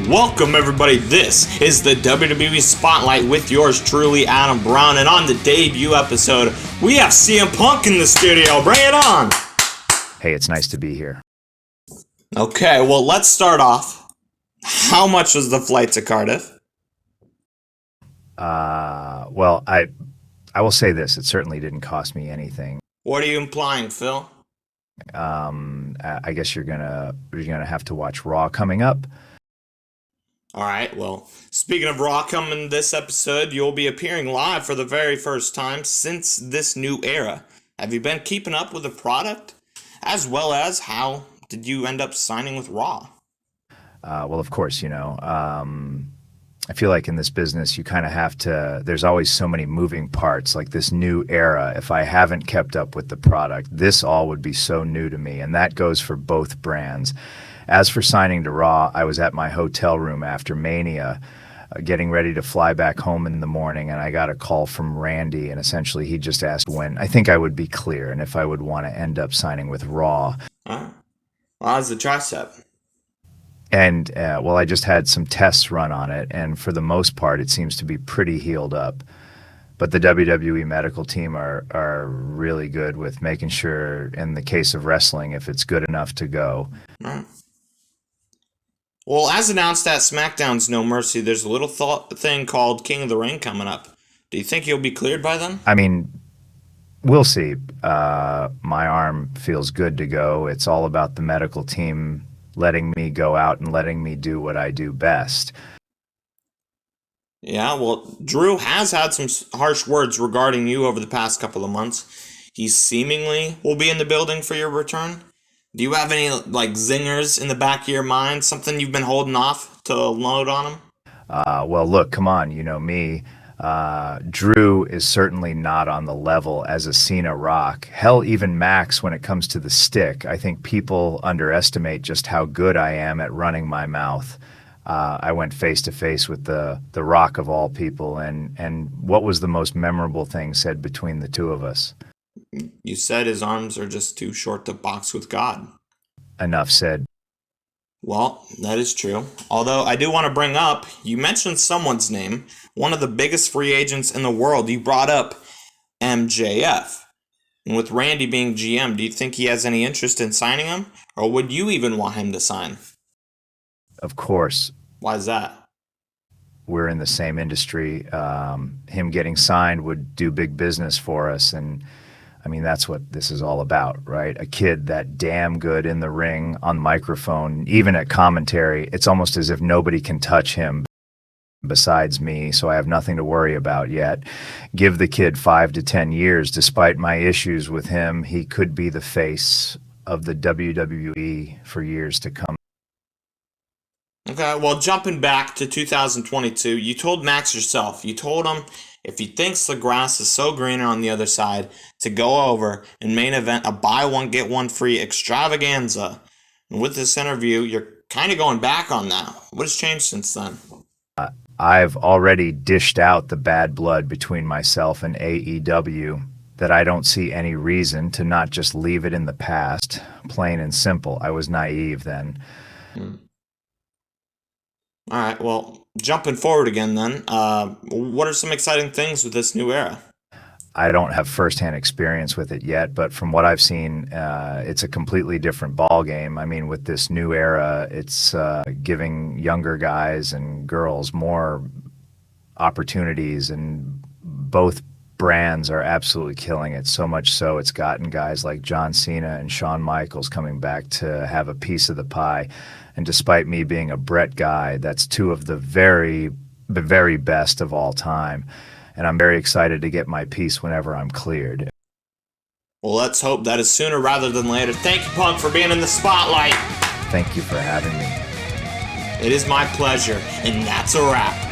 Welcome everybody, this is the WWE Spotlight with yours truly, Adam Brown, and on the debut episode, we have CM Punk in the studio. Bring it on! Hey, it's nice to be here. Okay, well let's start off. How much was the flight to Cardiff? Well, I will say this, it certainly didn't cost me anything. What are you implying, Phil? I guess you're gonna have to watch Raw coming up. Alright, well, speaking of Raw coming this episode, you'll be appearing live for the very first time since this new era. Have you been keeping up with the product? As well as how did you end up signing with Raw? Well, of course, I feel like in this business, you kind of have to, there's always so many moving parts, like this new era. If I haven't kept up with the product, this all would be so new to me, and that goes for both brands. As for signing to Raw, I was at my hotel room after Mania, getting ready to fly back home in the morning, and I got a call from Randy, and essentially he just asked when I think I would be clear and if I would want to end up signing with Raw. Well, how's the tricep? And, well, I just had some tests run on it, and for the most part, it seems to be pretty healed up. But the WWE medical team are really good with making sure, in the case of wrestling, if it's good enough to go. Well, as announced at SmackDown's No Mercy, there's a little thing called King of the Ring coming up. Do you think you'll be cleared by then? I mean, we'll see. My arm feels good to go. It's all about the medical team letting me go out and letting me do what I do best. Yeah, well, Drew has had some harsh words regarding you over the past couple of months. He seemingly will be in the building for your return. Do you have any, zingers in the back of your mind? Something you've been holding off to load on him? Well, look, come on, you know me. Drew is certainly not on the level as a Cena Rock. Hell, even Max when it comes to the stick. I think people underestimate just how good I am at running my mouth. I went face to face with the Rock of all people, and what was the most memorable thing said between the two of us? You said his arms are just too short to box with God. Enough said. Well, that is true. Although I do want to bring up, you mentioned someone's name, one of the biggest free agents in the world. You brought up MJF. And with Randy being GM, do you think he has any interest in signing him? Or would you even want him to sign? Of course. Why is that? We're in the same industry. Him getting signed would do big business for us, and I mean, that's what this is all about, right? A kid that damn good in the ring, on microphone, even at commentary. It's almost as if nobody can touch him besides me, so I have nothing to worry about yet. Give the kid 5 to 10 years. Despite my issues with him, he could be the face of the WWE for years to come. Okay, well, jumping back to 2022, you told Max yourself, you told him if he thinks the grass is so greener on the other side, to go over and main event a buy one, get one free extravaganza. And with this interview, you're kind of going back on that. What has changed since then? I've already dished out the bad blood between myself and AEW, that I don't see any reason to not just leave it in the past, plain and simple. I was naive then. All right, well, jumping forward again then, what are some exciting things with this new era? I don't have firsthand experience with it yet, but from what I've seen, it's a completely different ball game. I mean, with this new era, it's giving younger guys and girls more opportunities, and both brands are absolutely killing it. So much so it's gotten guys like John Cena and Shawn Michaels coming back to have a piece of the pie. And despite me being a Brett guy, that's two of the very best of all time. And I'm very excited to get my piece whenever I'm cleared. Well, let's hope that is sooner rather than later. Thank you, Punk, for being in the spotlight. Thank you for having me. It is my pleasure, and that's a wrap.